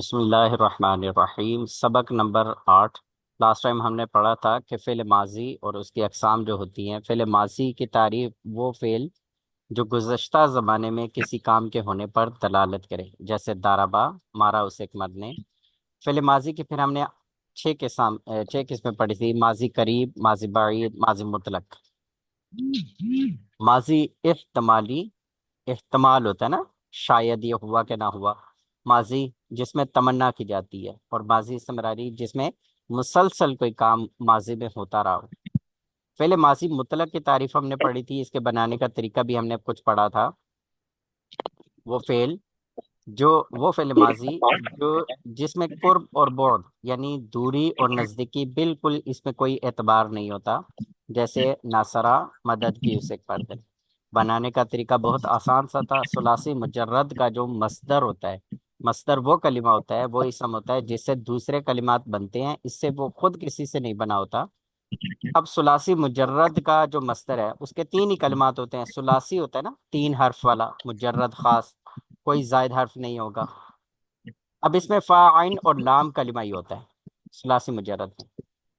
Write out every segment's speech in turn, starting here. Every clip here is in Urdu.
بسم اللہ الرحمن الرحیم، سبق نمبر 8۔ لاسٹ ٹائم ہم نے پڑھا تھا کہ فعل ماضی اور اس کی اقسام جو ہوتی ہیں۔ فعل ماضی کی تعریف وہ فعل جو گزشتہ زمانے میں کسی کام کے ہونے پر دلالت کرے، جیسے ضربا، مارا اسے ایک مرد نے۔ فعل ماضی کی پھر ہم نے چھ قسمیں پڑھی تھی: ماضی قریب، ماضی بعید، ماضی مطلق، ماضی احتمالی، احتمال ہوتا ہے نا، شاید یہ ہوا کہ نہ ہوا، ماضی جس میں تمنا کی جاتی ہے، اور ماضی استمراری جس میں مسلسل کوئی کام ماضی میں ہوتا رہا ہو۔ پہلے ماضی مطلق کی تعریف ہم نے پڑھی تھی، اس کے بنانے کا طریقہ بھی ہم نے کچھ پڑھا تھا۔ وہ فعل وہ فعل ماضی جو جس میں قرب اور بعد یعنی دوری اور نزدیکی بالکل اس میں کوئی اعتبار نہیں ہوتا، جیسے ناصرہ، مدد کی اسے پر دل۔ بنانے کا طریقہ بہت آسان سا تھا۔ ثلاثی مجرد کا جو مصدر ہوتا ہے، مصدر وہ کلمہ ہوتا ہے، وہ اسم ہوتا ہے جس سے دوسرے کلمات بنتے ہیں، اس سے وہ خود کسی سے نہیں بنا ہوتا۔ اب ثلاثی مجرد کا جو مصدر ہے اس کے تین ہی کلمات ہوتے ہیں۔ ثلاثی ہوتا ہے نا، تین حرف والا مجرد خاص، کوئی زائد حرف نہیں ہوگا۔ اب اس میں فا، عین اور لام کلمہ ہی ہوتا ہے ثلاثی مجرد میں۔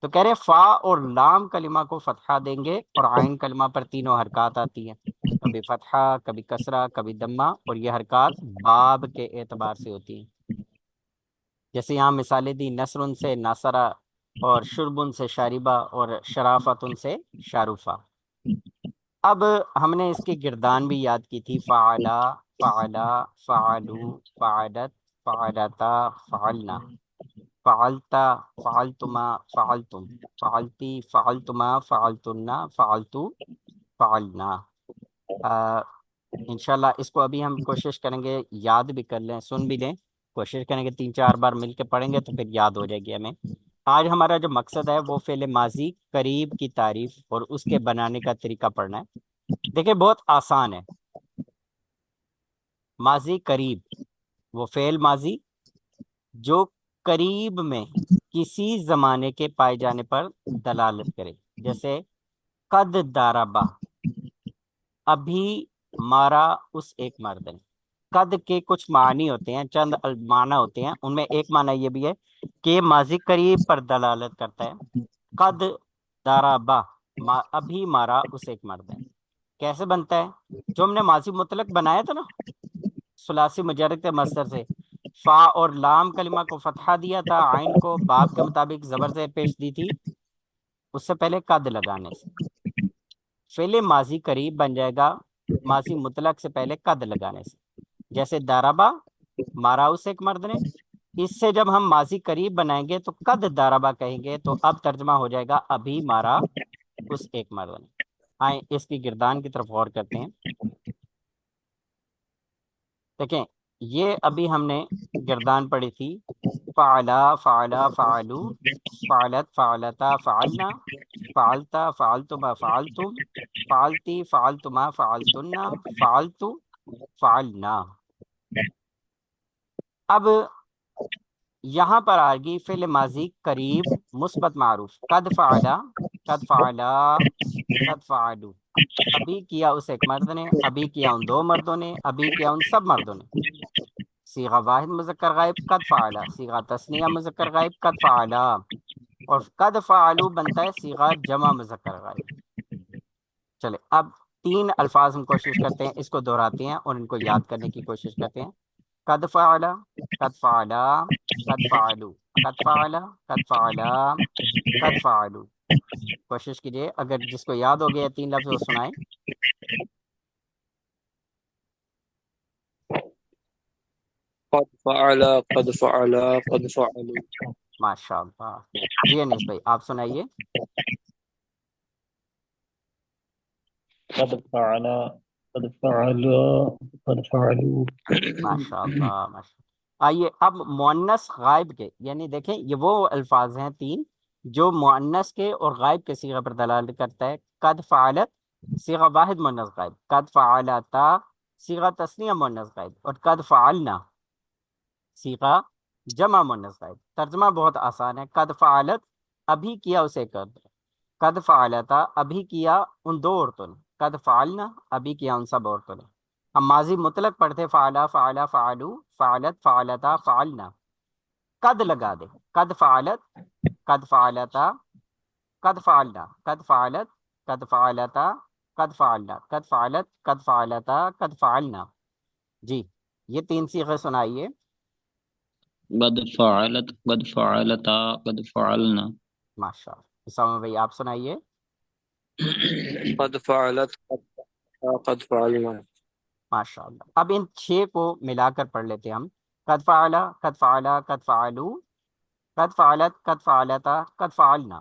تو کہہ رہے فا اور لام کلمہ کو فتحہ دیں گے، اور عین کلمہ پر تینوں حرکات آتی ہیں، کبھی فتحہ، کبھی کسرہ، کبھی دمہ، اور یہ حرکات باب کے اعتبار سے ہوتی ہیں۔ جیسے یہاں مثالیں دی: نصر سے ناصرہ، اور شرب سے شاربہ، اور شرافت سے شارفہ۔ اب ہم نے اس کی گردان بھی یاد کی تھی: فعلا، فعلا، فعلو، فعلت، فعلتا، فعلنا، فعلتا، فعلتما، فعلتم، فعلتی، فعلتما، فعلتنا، فعلتو، فعلنا۔ انشاءاللہ اس کو ابھی ہم کوشش کریں گے یاد بھی کر لیں، سن بھی لیں، کوشش کریں گے 3 4 بار مل کے پڑھیں گے تو پھر یاد ہو جائے گی ہمیں۔ آج ہمارا جو مقصد ہے وہ فعل ماضی قریب کی تعریف اور اس کے بنانے کا طریقہ پڑھنا ہے۔ دیکھیں بہت آسان ہے۔ ماضی قریب وہ فعل ماضی جو قریب میں کسی زمانے کے پائے جانے پر دلالت کرے، جیسے قد ضربا، ابھی مارا اس ایک مرد نے۔ قد کے کچھ معنی ہوتے ہیں، چند معنی ہوتے ہیں، ان میں ایک معنی یہ بھی ہے کہ ماضی قریب پر دلالت کرتا ہے۔ قد ضربا، ابھی مارا اس ایک مرد نے، کیسے بنتا ہے؟ جو ہم نے ماضی مطلق بنایا تھا نا ثلاثی مجرد کے مصدر سے، فا اور لام کلمہ کو فتحہ دیا تھا، عین کو باب کے مطابق زبر زیر پیش دی تھی، اس سے پہلے قد لگانے سے فعل ماضی قریب بن جائے گا، ماضی مطلق سے پہلے قد لگانے سے۔ جیسے ضربا، مارا اس ایک مرد نے، اس سے جب ہم ماضی قریب بنائیں گے تو قد ضربا کہیں گے، تو اب ترجمہ ہو جائے گا ابھی مارا اس ایک مرد نے۔ آئیں اس کی گردان کی طرف غور کرتے ہیں۔ دیکھیں یہ ابھی ہم نے گردان پڑھی تھی: فعلا، فعلا، فعلو، فعلت، فعلتا، فعلنا، فعلتا، فعلتما، فعلتم، فعلتی، فعلتما، فعلتنا، فعلتو، فعلنا۔ اب یہاں پر آ گئی فعل ماضی قریب مثبت معروف: قد فعلا، قد فعلا، قد فعلو۔ ابھی کیا اس ایک مرد نے، ابھی کیا ان دو مردوں نے، ابھی کیا ان سب مردوں نے۔ صیغہ واحد مذکر غائب قد فعلا، صیغہ تثنیہ مذکر غائب قد فعلا، اور قد فعلو بنتا ہے صیغہ جمع مذکر غائب۔ چلے اب 3 الفاظ ہم کوشش کرتے ہیں، اس کو دہراتے ہیں اور ان کو یاد کرنے کی کوشش کرتے ہیں: قد فعلا، قد فعلا، قد فعلو، قد فعلا، قد فعلا، قد فعلو۔ کوشش کیجئے، اگر جس کو یاد ہو گیا 3 لفظ وہ سنائیں۔ قد فعل، قد فعل، قد فعلوا. ماشاء اللہ، جی انیس بھائی آپ سنائیے۔ قد فعل، قد فعل، قد فعلوا. ماشاء اللہ، ماشاء اللہ۔ آئیے اب مؤنث غائب کے، یعنی دیکھیں یہ وہ الفاظ ہیں 3 جو مؤنث کے اور غائب کے صیغہ پر دلالت کرتا ہے: قد فعلت صیغہ واحد مؤنث غائب، قد فعلتا صیغہ تثنیہ مؤنث غائب، اور قد فعلنا صیغہ جمع مؤنث غائب۔ ترجمہ بہت آسان ہے: قد فعلت ابھی کیا اسے کر، قد فعلتا ابھی کیا ان 2 عورتوں نے، قد فعلنا ابھی کیا ان سب عورتوں نے۔ ہم ماضی مطلق پڑھتے: فعلا، فعلا، فعلو، فعلت، فعلتا، فعلنا۔ قد لگا دے، قد فعلت، قد فعلتا، قد فعلنا، قد فعلت، قد فعلتا، قد فعلنا، قد فعلت، قد فعلتا، قد فعلنا. جی یہ تین صیغے سنائیے. قد فعلت، قد فعلتا، قد فعلنا. ماشاء اللہ. اسامہ بھائی آپ سنائیے. قد فعلت قد فعلنا. ماشاء اللہ. اب ان 6 کو ملا کر پڑھ لیتے ہیں ہم. قد فعلا، قد فعلا، قد فعلو، قد فعلت، قد فعلتا، قد فعلنا.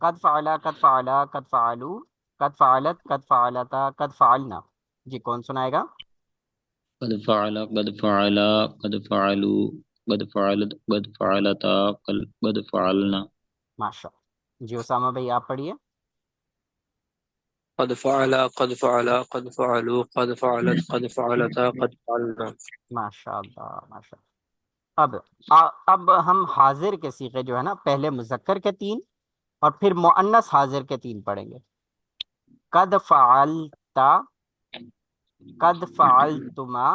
قد فعلا، قد فعلا، قد فعلو، قد فعلت، قد فعلتا، قد فعلنا. جی کون سنائے گا؟ قد فعل، قد فعلا، قد فعلوا، قد فعلت، قد فعلتا، قد فعلنا. ماشاء اللہ. جی اسامہ بھائی آپ پڑھیے. قد فعل قد فعل قد فعلوا قد فعلت قد فعلتا قد فعلنا. ماشاء اللہ ماشاء اللہ. اب ہم حاضر کے صیغے جو ہے نا، پہلے مذکر کے 3 اور پھر مؤنث حاضر کے 3 پڑھیں گے. قد فعلتا، قد فعلتما،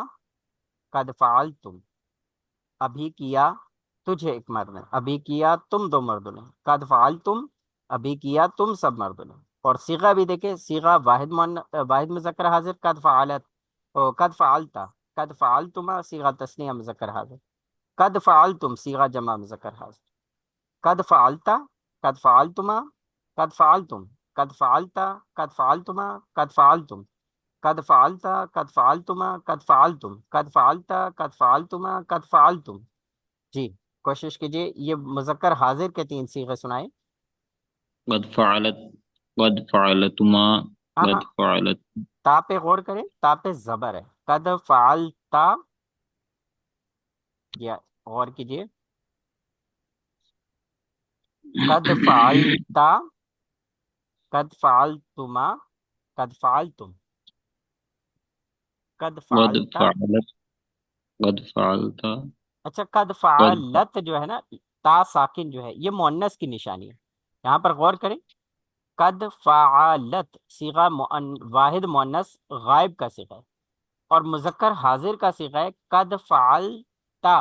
قد فعلتم. ابھی کیا تجھے ایک مرد نے، ابھی کیا تم 2 مردوں نے. قد فعلتم، ابھی کیا تم سب مردوں نے. اور صیغہ بھی دیکھیں، صیغہ واحد مذکر حاضر قد فعلت، قد فعلتا، قد فعلتما صیغہ تثنیہ مذکر حاضر، قد فعلتم صیغہ جمع مذکر حاضر. قد فعلتا، قد فعلتما، قد فعلتم، قد فعلتا، قد فعلتما، قد فعلتم، قد فعلتا، قد فعلتما، قد فعلتم، قد فعلتا، قد فعلتما، قد فعلتم. جی کوشش کیجئے یہ مذکر حاضر کے 3 صیغے سنائیں. قد فعلت، قد فعلتما، ہاں قد ہاں، فعلت. تا پہ غور کریں، تا پہ زبر ہے. قد فعلتا، یا غور کیجئے. قد فعلتا، قد فعلتما، قد فعلتم، قد قد فعلتا. فعلت، قد فعلتا، اچھا قد قد فعلت جو ہے نا، تا ساکن جو ہے یہ مؤنث کی نشانی ہے. یہاں پر غور کریں. قد فعلت صیغہ واحد مؤنث غائب کا صیغہ ہے، اور مذکر حاضر کا صیغہ ہے قد فعلتا.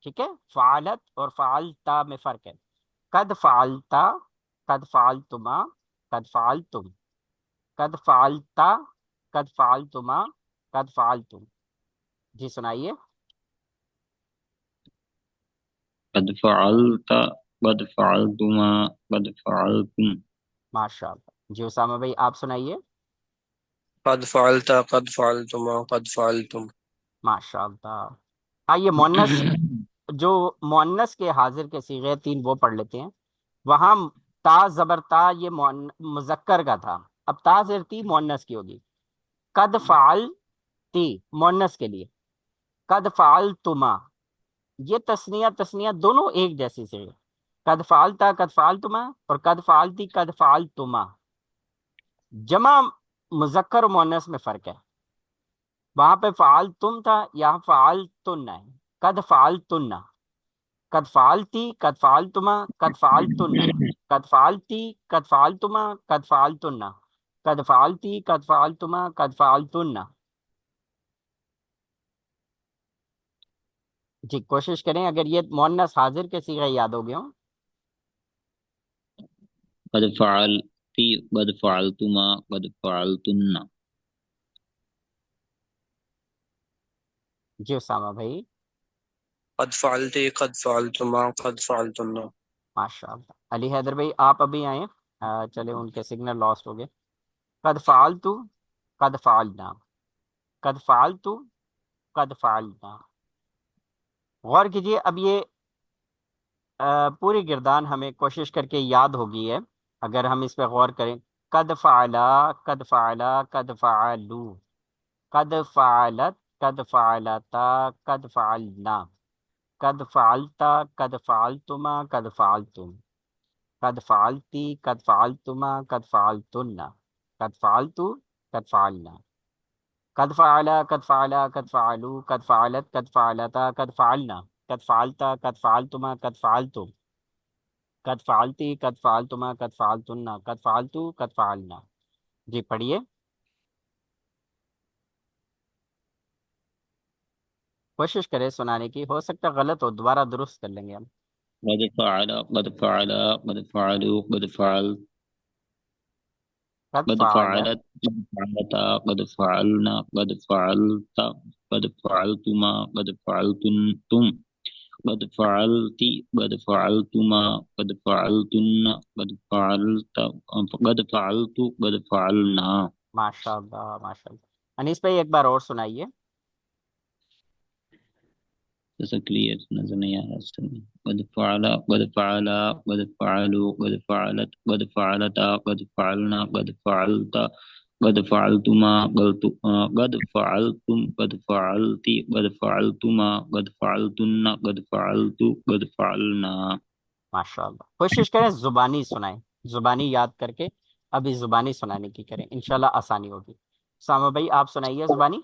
ٹھیک ہے، فعلت اور فعلتا میں فرق ہے. قد فعلتا، قد فعلتما، قد فعلتم، قد فعلتا، قد فعلتما، قد فعلتم. جی سنائیے. قد فعلت، قد فعلتما، قد فعلتم. ماشاء اللہ. جی اسامہ بھائی آپ سنائیے. قد فعلت قد فعلتما قد فعلتم. ماشاء اللہ. آئیے مؤنث، جو مؤنث کے حاضر کے صیغے 3 وہ پڑھ لیتے ہیں. وہاں تا زبر تا یہ مذکر کا تھا، اب تا زبر تی مؤنث کی ہوگی. قد فعل تی مؤنث کے لیے، قد فعلتما یہ تثنیہ دونوں ایک جیسی سے. قد فعلتا، قد فعلتما، اور قد فعلتی، قد فعلتما. جمع مذکر و مؤنث میں فرق ہے. وہاں پہ فعلتم تھا، یہاں فعلتن ہے. قد فعلتن، قد فعلتی، قد فعلتما، قد فعلتن، قد فعلتی، قد فعلتما، قد فعلتن، قد فعلتی، قد فعلتما، قد فعلتن. جی کوشش کریں اگر یہ مؤنث حاضر کے صیغے یاد ہو گئے ہوں. قد فعلتی، قد فعلتما، قد فعلتن. جی اسامہ بھائی. قد فعلت قد فعلتما قد فعلتن. ماشاء اللہ. علی حیدر بھائی آپ ابھی آئے. چلے ان کے سگنل لاسٹ ہو گئے. قد فعلتو، قد فعلنا، قد فعلتو، قد فعلنا. غور کیجئے. اب یہ پوری گردان ہمیں کوشش کر کے یاد ہوگی ہے اگر ہم اس پہ غور کریں. قد فعلا، قد فعلا، قد فعلو، قد فعلت، قد فعلتا، قد فعلنا، قد فعلتا، قد فعلتما، قد فعلتم، قد فعلتی، قد فعلتما، قد فعلتن، قد فعلتو، قد فعلنا، قد فعلا، قد فعلا، قد فعلو، قد فعلت، قد فعلتا، قد فعلنا، قد فعلتا، قد فعلتما، قد فعلتم، قد فعلتی، قد فعلتما، قد فعلتن، قد فعلتو، قد فعلنا. جی پڑھیے. کوشش کرے سنانے کی، ہو سکتا ہے غلط ہو، دوبارہ درست کر لیں گے ہم۔ قد فعل قد فعل قد فعلوا قد فعل قد قد فعل، فعلت قد فعلتا قد فعلنا قد فعلت قد فعلتما قد فعلتم قد فعلت قد فعلتما قد فعلتن قد فعلت قد فعلت قد فعلنا. ماشاء اللہ ماشاء اللہ۔ انیس بھائی ایک بار اور سنائیے۔ جیسا کلیئر نظر نہیں آ رہا اس میں. قد فعل قد فعل قد فعلوا قد فعلت قد فعلتا قد فعلنا قد فعلت قد فعلتما قد فعلتم قد فعلت قد فعلتما قد فعلتن قد فعلت قد فعلنا. ماشاء اللہ، کوشش کریں زبانی سنائیں، زبانی یاد کر کے ابھی زبانی سنانے کی کریں، انشاءاللہ آسانی ہوگی۔ سامہ بھائی آپ سنائیے زبانی۔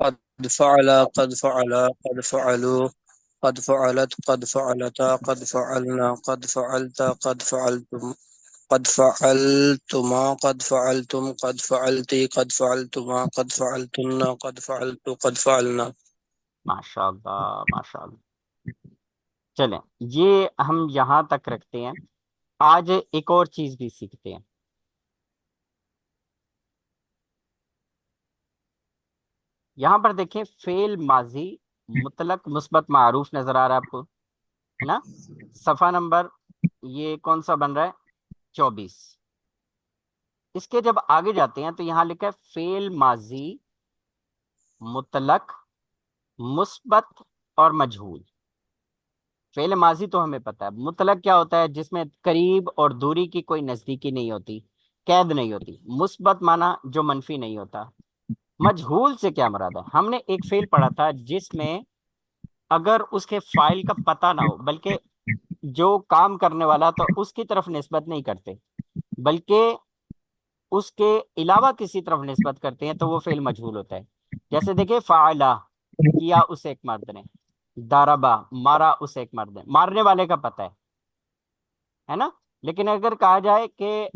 قد فعل قد فعل قد فعلوا قد فعلت قد فعلتا قد فعلنا قد فعلت قد فعلتم قد فعلتما قد فعلتم قد فعلتی قد فعلتما قد فعلتن قد فعلت قد فعلنا. ماشاء اللہ ماشاء اللہ۔ چلیں یہ ہم یہاں تک رکھتے ہیں، آج ایک اور چیز بھی سیکھتے ہیں۔ یہاں پر دیکھیں فعل ماضی مطلق مثبت معروف نظر آ رہا ہے آپ کو، ہے نا؟ صفحہ نمبر یہ کون سا بن رہا ہے؟ 24۔ اس کے جب آگے جاتے ہیں تو یہاں لکھا ہے فعل ماضی مطلق مثبت اور مجہول۔ فعل ماضی تو ہمیں پتہ ہے، مطلق کیا ہوتا ہے؟ جس میں قریب اور دوری کی کوئی نزدیکی نہیں ہوتی، قید نہیں ہوتی۔ مثبت معنی جو منفی نہیں ہوتا۔ مجہول سے کیا مراد ہے؟ ہم نے ایک فعل پڑھا تھا جس میں اگر اس کے فاعل کا پتہ نہ ہو، بلکہ جو کام کرنے والا تو اس کی طرف نسبت نہیں کرتے بلکہ اس کے علاوہ کسی طرف نسبت کرتے ہیں تو وہ فعل مجہول ہوتا ہے۔ جیسے دیکھیں فعلا کیا اسے ایک مرد نے، ضربا مارا اسے ایک مرد نے، مارنے والے کا پتہ ہے نا؟ لیکن اگر کہا جائے کہ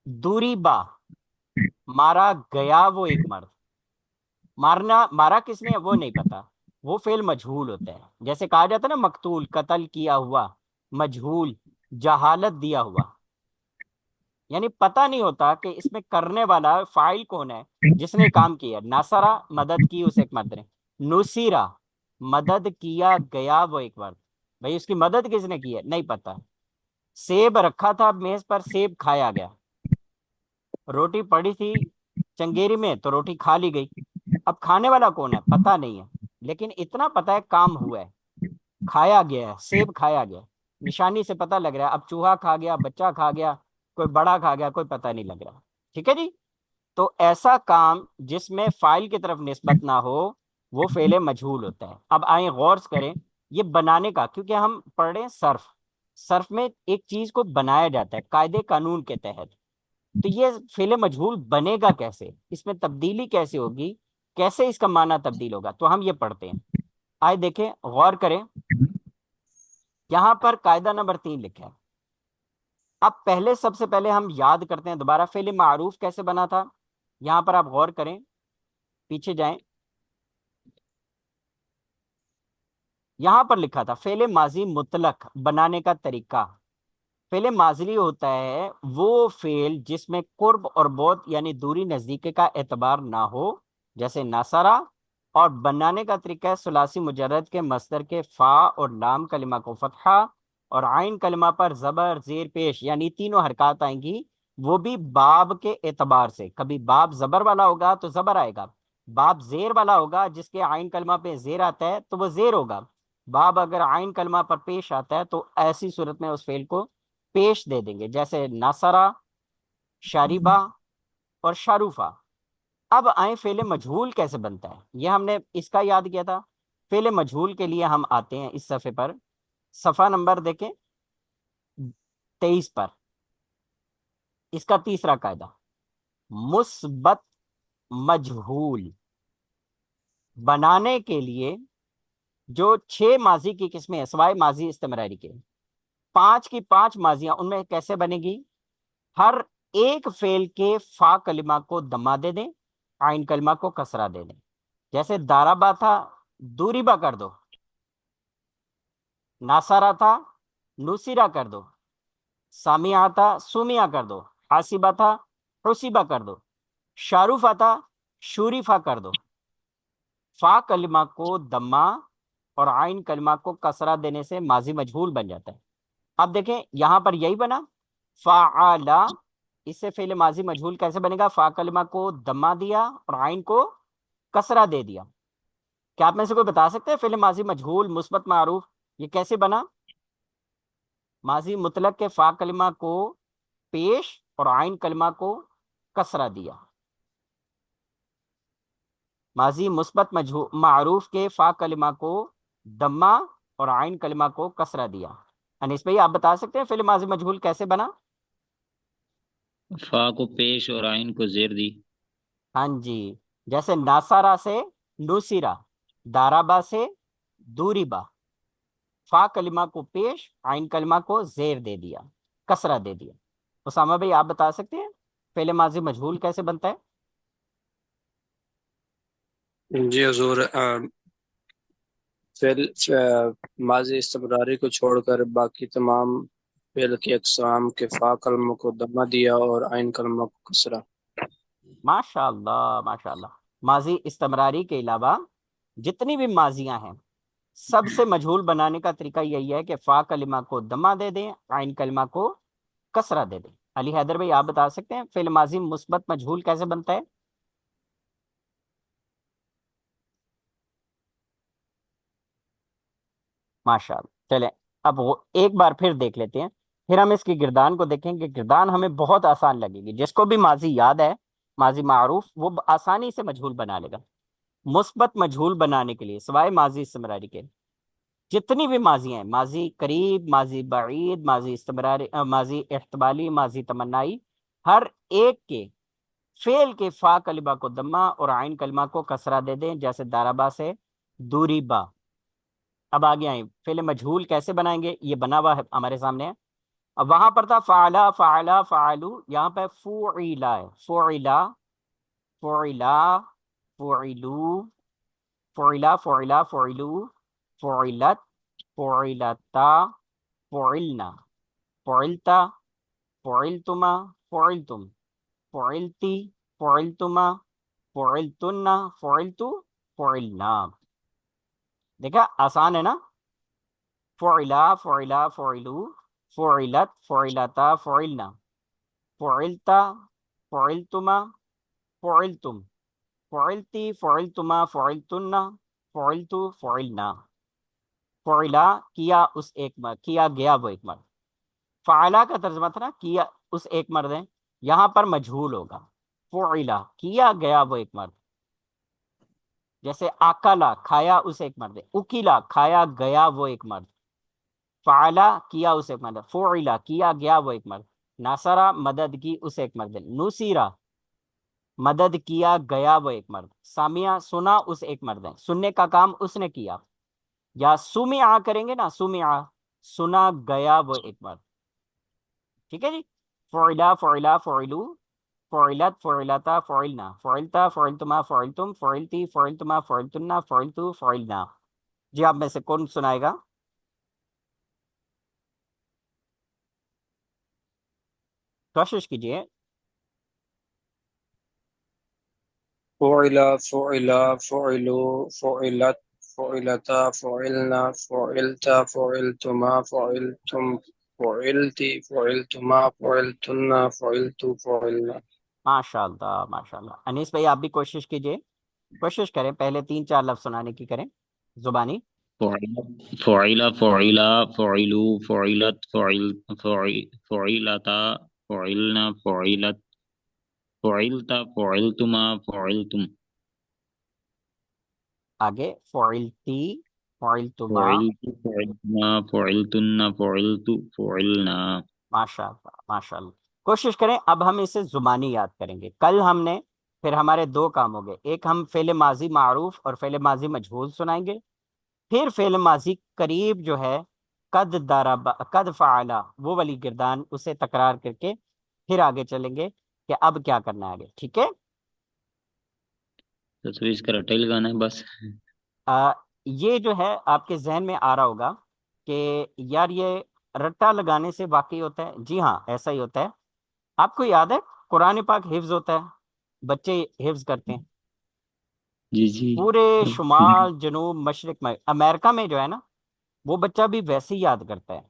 دوری با مارا گیا وہ ایک مرد، مارا کس نے وہ نہیں پتا، وہ فعل مجہول ہوتا ہے۔ جیسے کہا جاتا ہے نا مقتول قتل کیا ہوا، مجہول جہالت دیا ہوا، یعنی پتہ نہیں ہوتا کہ اس میں کرنے والا فاعل کون ہے جس نے کام کیا۔ ناصرہ مدد کی اسے ایک مرد نے، نصیرہ مدد کیا گیا وہ ایک مرد، بھائی اس کی مدد کس نے کی ہے نہیں پتا۔ سیب رکھا تھا میز پر، سیب کھایا گیا۔ روٹی پڑی تھی چنگیری میں تو روٹی کھا لی گئی، اب کھانے والا کون ہے پتہ نہیں ہے، لیکن اتنا پتہ ہے کام ہوا ہے، کھایا گیا ہے، سیب کھایا گیا، نشانی سے پتہ لگ رہا ہے۔ اب چوہا کھا گیا، بچہ کھا گیا، کوئی بڑا کھا گیا، کوئی پتہ نہیں لگ رہا۔ ٹھیک ہے جی؟ تو ایسا کام جس میں فاعل کی طرف نسبت نہ ہو وہ فعل مجہول ہوتا ہے۔ اب آئیں غور کریں یہ بنانے کا، کیونکہ ہم پڑھ رہے ہیں صرف میں ایک چیز کو بنایا جاتا ہے قاعدے قانون کے تحت، تو یہ فعل مجہول بنے گا کیسے، اس میں تبدیلی کیسے ہوگی، کیسے اس کا معنی تبدیل ہوگا، تو ہم یہ پڑھتے ہیں۔ آئے دیکھیں غور کریں، یہاں پر قاعدہ نمبر 3 لکھا ہے۔ اب پہلے سب سے پہلے ہم یاد کرتے ہیں دوبارہ فعل معروف کیسے بنا تھا۔ یہاں پر آپ غور کریں، پیچھے جائیں، یہاں پر لکھا تھا فعل ماضی مطلق بنانے کا طریقہ۔ فعل ماضی ہوتا ہے وہ فعل جس میں قرب اور بعد یعنی دوری نزدیکی کا اعتبار نہ ہو، جیسے ناصرہ، اور بنانے کا طریقہ ہے ثلاثی مجرد کے مصدر کے فا اور لام کلمہ کو فتحہ اور عین کلمہ پر زبر زیر پیش، یعنی تینوں حرکات آئیں گی، وہ بھی باب کے اعتبار سے۔ کبھی باب زبر والا ہوگا تو زبر آئے گا، باب زیر والا ہوگا جس کے عین کلمہ پہ زیر آتا ہے تو وہ زیر ہوگا، باب اگر عین کلمہ پر پیش آتا ہے تو ایسی صورت میں اس فعل کو پیش دے دیں گے، جیسے ناصرہ، شاریبہ اور شاروفہ۔ اب آئیں فعل مجہول کیسے بنتا ہے، یہ ہم نے اس کا یاد کیا تھا۔ فعل مجہول کے لیے ہم آتے ہیں اس صفحے پر، صفحہ نمبر دیکھیں 23 پر، اس کا تیسرا قاعدہ مثبت مجہول بنانے کے لیے جو 6 ماضی کی قسمیں ہیں سوائے ماضی استمراری کے، 5 کی 5 ماضیاں ان میں کیسے بنے گی؟ ہر ایک فعل کے فا کلمہ کو دمہ دے دیں، عین کلمہ کو کسرہ دے دیں۔ جیسے دارابا تھا دوریبا کر دو، ناسارا تھا نوسیرا کر دو، سامعہ تھا سومیا کر دو، حاسبہ تھا حسیبہ کر دو، شاروفہ تھا شوریفہ کر دو۔ فا کلمہ کو دمہ اور عین کلمہ کو کسرہ دینے سے ماضی مجہول بن جاتا ہے۔ اب دیکھیں یہاں پر یہی بنا فعلا، اس سے فعل ماضی مجہول کیسے بنے گا؟ فا کلمہ کو دمہ دیا اور عین کو کسرہ دے دیا۔ کیا آپ میں سے کوئی بتا سکتے ہیں فعل ماضی مجہول مثبت معروف یہ کیسے بنا؟ ماضی مطلق کے فا کلمہ کو پیش اور عین کلمہ کو کسرہ دیا، ماضی مثبت معروف کے فا کلمہ کو دمہ اور عین کلمہ کو کسرہ دیا۔ انیس بھائی آپ بتا سکتے ہیں فعل ماضی مجہول کیسے بنا؟ فا کو پیش اور عین کو زیر دی۔ ہاں جی، جیسے ناسارا سے نوسیرا، دارابا سے دوریبا، فا کلمہ کو پیش عین کلمہ کو زیر دے دیا، کسرہ دے دیا۔ اسامہ بھائی آپ بتا سکتے ہیں فعل ماضی مجہول کیسے بنتا ہے؟ جی حضور، فعل ماضی استمراری کو چھوڑ کر باقی تمام فعل کی اقسام کے فا کلموں کو دمہ دیا اور عین کلموں کو کسرہ۔ ماشاء اللہ ماشاء اللہ، ماضی استمراری کے علاوہ جتنی بھی ماضیاں ہیں سب سے مجہول بنانے کا طریقہ یہی ہے کہ فا کلمہ کو دمہ دے دیں، عین کلمہ کو کسرہ دے دیں۔ علی حیدر بھائی آپ بتا سکتے ہیں فعل ماضی مثبت مجہول کیسے بنتا ہے؟ ماشاء اللہ، چلیں اب وہ ایک بار پھر دیکھ لیتے ہیں، پھر ہم اس کی گردان کو دیکھیں گے۔ گردان ہمیں بہت آسان لگے گی، جس کو بھی ماضی یاد ہے ماضی معروف وہ آسانی سے مجہول بنا لے گا۔ مثبت مجہول بنانے کے لیے سوائے ماضی استمراری کے جتنی بھی ماضی ہیں، ماضی قریب، ماضی بعید، ماضی استمراری، ماضی احتمالی، ماضی تمنائی، ہر ایک کے فعل کے فا کلمہ کو دمہ اور عین کلمہ کو کسرہ دے دیں، جیسے دارابا سے دوری با۔ اب آگے آئیں فعل مجہول کیسے بنائیں گے، یہ بنا ہوا ہے ہمارے سامنے ہے۔ اب وہاں پر تھا فعلا فعلا فعلو، یہاں پہ فعلا ہے، فعلا فعلا فعلو، فعلا فعلا فعلو، فعلت فعلتا فعلنا، فعلتا فعلتما فعلتم، فعلتی فعلتما فعلتن، فعلتو فعلنا۔ دیکھا آسان ہے نا؟ فعلا فعلا فعلو، فعلت فعلتا فعلنا، فعلتا فعلتما فعلتم، فعلتی فعلتما فعلتن، فعلتو فعلنا۔ فعلا کیا اس ایک مرد، کیا گیا وہ ایک مرد۔ فعلا کا ترجمہ تھا نا کیا اس ایک مرد ہے، یہاں پر مجہول ہوگا فعلا کیا گیا وہ ایک مرد۔ جیسے آکلا کھایا اس ایک مرد، اکیلا کھایا گیا وہ ایک مرد۔ فعلا کیا اس ایک مرد، فعلا کیا گیا وہ ایک مرد، ناصرہ مدد کی اس ایک مرد، نصیرہ مدد کیا گیا وہ ایک مرد، سامعہ سنا اس ایک مرد ہے، سننے کا کام اس نے کیا، یا سمعہ کریں گے نا، سمعہ سنا گیا وہ ایک مرد۔ ٹھیک ہے جی، فعلا فعلا فعلو، فعلت فعلتا فعلنا، فعلتا فعلتما فعلتم، فعلتی فعلتما فعلتن، فعلتو فعلنا۔ جی آپ میں سے کون سنائے گا؟ کوشش کیجیے۔ فعلا فعلا فعلو، فعلت فعلتا فعلنا، فعلتا فعلتما فعلتم، فعلتی فعلتما فعلتن، فعلتو فعلنا۔ ماشاء اللہ ماشاء اللہ، انیس بھائی آپ بھی کوشش کیجیے، کوشش کریں پہلے 3 4 لفظ سنانے کی کریں زبانی۔ فعلا فعلا فعلو، فعلت فعلتا فعلنا، فعلت فعلتا فعلتما فعلتم، آگے فعلتی فعلتما، فعلت فعلتما فعلتن، فعلت فعلنا۔ ماشاء اللہ ماشاء اللہ، کوشش کریں۔ اب ہم اسے زبانی یاد کریں گے۔ کل ہم نے پھر ہمارے 2 کام ہو گئے، ایک ہم فعل ماضی معروف اور فعل ماضی مجہول سنائیں گے، پھر فعل ماضی قریب جو ہے قد ضرب قد فعلا وہ والی گردان اسے تکرار کر کے پھر آگے چلیں گے کہ اب کیا کرنا ہے آگے۔ ٹھیک ہے؟ تو پھر اس کا رٹا ہی لگانا ہے بس. آ, یہ جو ہے آپ کے ذہن میں آ رہا ہوگا کہ یار یہ رٹا لگانے سے واقعی ہوتا ہے. جی ہاں ایسا ہی ہوتا ہے. آپ کو یاد ہے قرآن پاک حفظ ہوتا ہے، بچے حفظ کرتے ہیں جی جی. پورے اب شمال جنوب مشرق میں. امریکہ میں جو ہے نا وہ بچہ بھی ویسے ہی یاد کرتا ہے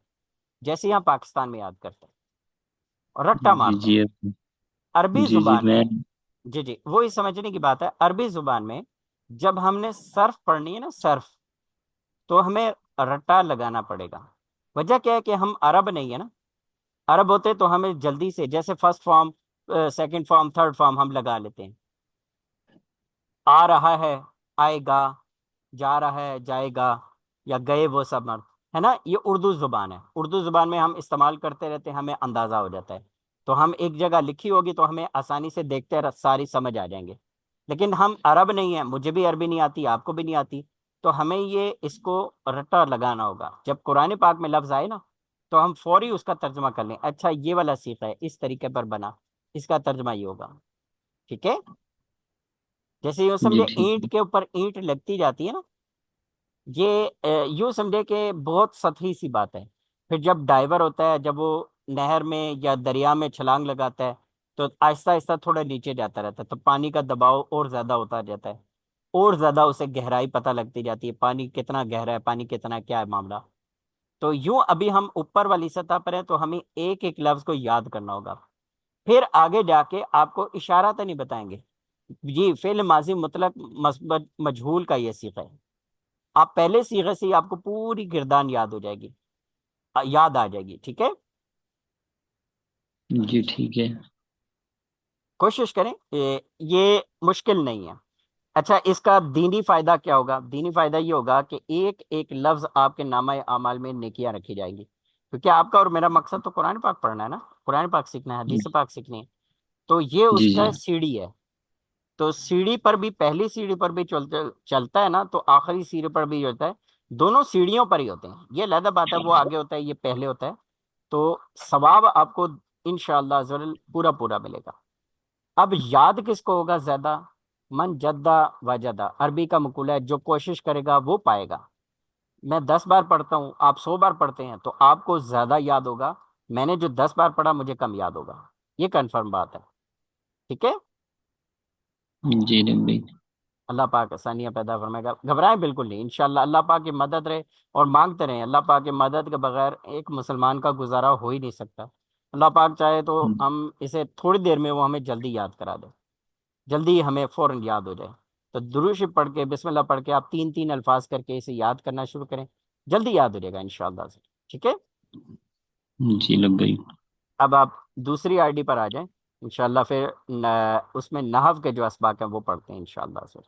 جیسے یہاں پاکستان میں یاد کرتا ہے اور رٹا جی مارتا ہے. جی. عربی جی جی زبان میں. میں جی جی وہی سمجھنے کی بات ہے. عربی زبان میں جب ہم نے صرف پڑھنی ہے نا صرف، تو ہمیں رٹا لگانا پڑے گا. وجہ کیا ہے کہ ہم عرب نہیں ہے نا. عرب ہوتے تو ہمیں جلدی سے جیسے first form second form third form ہم لگا لیتے ہیں. آ رہا ہے آئے گا، جا رہا ہے جائے گا، یا گئے وہ سب مرد ہے نا. یہ اردو زبان ہے. اردو زبان میں ہم استعمال کرتے رہتے ہیں، ہمیں اندازہ ہو جاتا ہے. تو ہم ایک جگہ لکھی ہوگی تو ہمیں آسانی سے دیکھتے ساری سمجھ آ جائیں گے. لیکن ہم عرب نہیں ہیں، مجھے بھی عربی نہیں آتی، آپ کو بھی نہیں آتی. تو ہمیں یہ اس کو رٹا لگانا ہوگا. جب قرآن پاک میں لفظ آئے نا تو ہم فوری اس کا ترجمہ کر لیں. اچھا یہ والا سیکھا ہے، اس طریقے پر بنا، اس کا ترجمہ یہ ہوگا. ٹھیک ہے. جیسے یوں جی سمجھے ٹھیک اینٹ ہے. کے اوپر اینٹ لگتی جاتی ہے نا، یہ یوں سمجھے کہ بہت سطحی سی بات ہے. پھر جب ڈائیور ہوتا ہے، جب وہ نہر میں یا دریا میں چھلانگ لگاتا ہے تو آہستہ آہستہ تھوڑا نیچے جاتا رہتا ہے، تو پانی کا دباؤ اور زیادہ ہوتا جاتا ہے، اور زیادہ اسے گہرائی پتہ لگتی جاتی ہے، پانی کتنا گہرا ہے، پانی کتنا کیا ہے معاملہ. تو یوں ابھی ہم اوپر والی سطح پر ہیں تو ہمیں ایک ایک لفظ کو یاد کرنا ہوگا. پھر آگے جا کے آپ کو اشارہ تو نہیں بتائیں گے. جی فعل ماضی مطلق مثبت مجہول کا یہ صیغہ ہے. آپ پہلے صیغے سے ہی آپ کو پوری گردان یاد ہو جائے گی، یاد آ جائے گی. ٹھیک ہے. جی ٹھیک ہے. کوشش کریں، یہ مشکل نہیں ہے. اچھا اس کا دینی فائدہ کیا ہوگا؟ دینی فائدہ یہ ہوگا کہ ایک ایک لفظ آپ کے نامہ اعمال میں نیکیاں رکھی جائیں گی. کیونکہ آپ کا اور میرا مقصد تو قرآن پاک پڑھنا ہے نا، قرآن پاک سیکھنا ہے، حدیث پاک سیکھنی ہے. تو یہ جی اس جی. کا سیڑھی ہے. تو سیڑھی پر بھی، پہلی سیڑھی پر بھی چلتا ہے نا تو آخری سیڑھی پر بھی ہوتا ہے. دونوں سیڑھیوں پر ہی ہوتے ہیں. یہ علیحدہ بات ہے، وہ آگے ہوتا ہے، یہ پہلے ہوتا ہے. تو ثواب آپ کو انشاءاللہ ضرور پورا پورا ملے گا. اب یاد کس کو ہوگا زیادہ؟ من جدہ وجدہ عربی کا مقولہ ہے، جو کوشش کرے گا وہ پائے گا. میں 10 بار پڑھتا ہوں، آپ 100 بار پڑھتے ہیں تو آپ کو زیادہ یاد ہوگا. میں نے جو 10 بار پڑھا مجھے کم یاد ہوگا. یہ کنفرم بات ہے. ٹھیک ہے. جی ربی. اللہ پاک آسانیاں پیدا فرمائے گا. گھبرائیں بالکل نہیں، انشاءاللہ اللہ پاک کی مدد رہے. اور مانگتے رہیں، اللہ پاک کی مدد کے بغیر ایک مسلمان کا گزارا ہو ہی نہیں سکتا. اللہ پاک چاہے تو ہم اسے تھوڑی دیر میں وہ ہمیں جلدی یاد کرا دے، جلدی ہمیں فوراً یاد ہو جائے. تو درود شریف پڑھ کے، بسم اللہ پڑھ کے آپ تین تین الفاظ کر کے اسے یاد کرنا شروع کریں، جلدی یاد ہو جائے گا انشاءاللہ سے. ٹھیک ہے. جی لبیک. اب آپ دوسری آئی ڈی پر آ جائیں انشاءاللہ. پھر اس میں نحو کے جو اسباق ہیں وہ پڑھتے ہیں انشاءاللہ سے.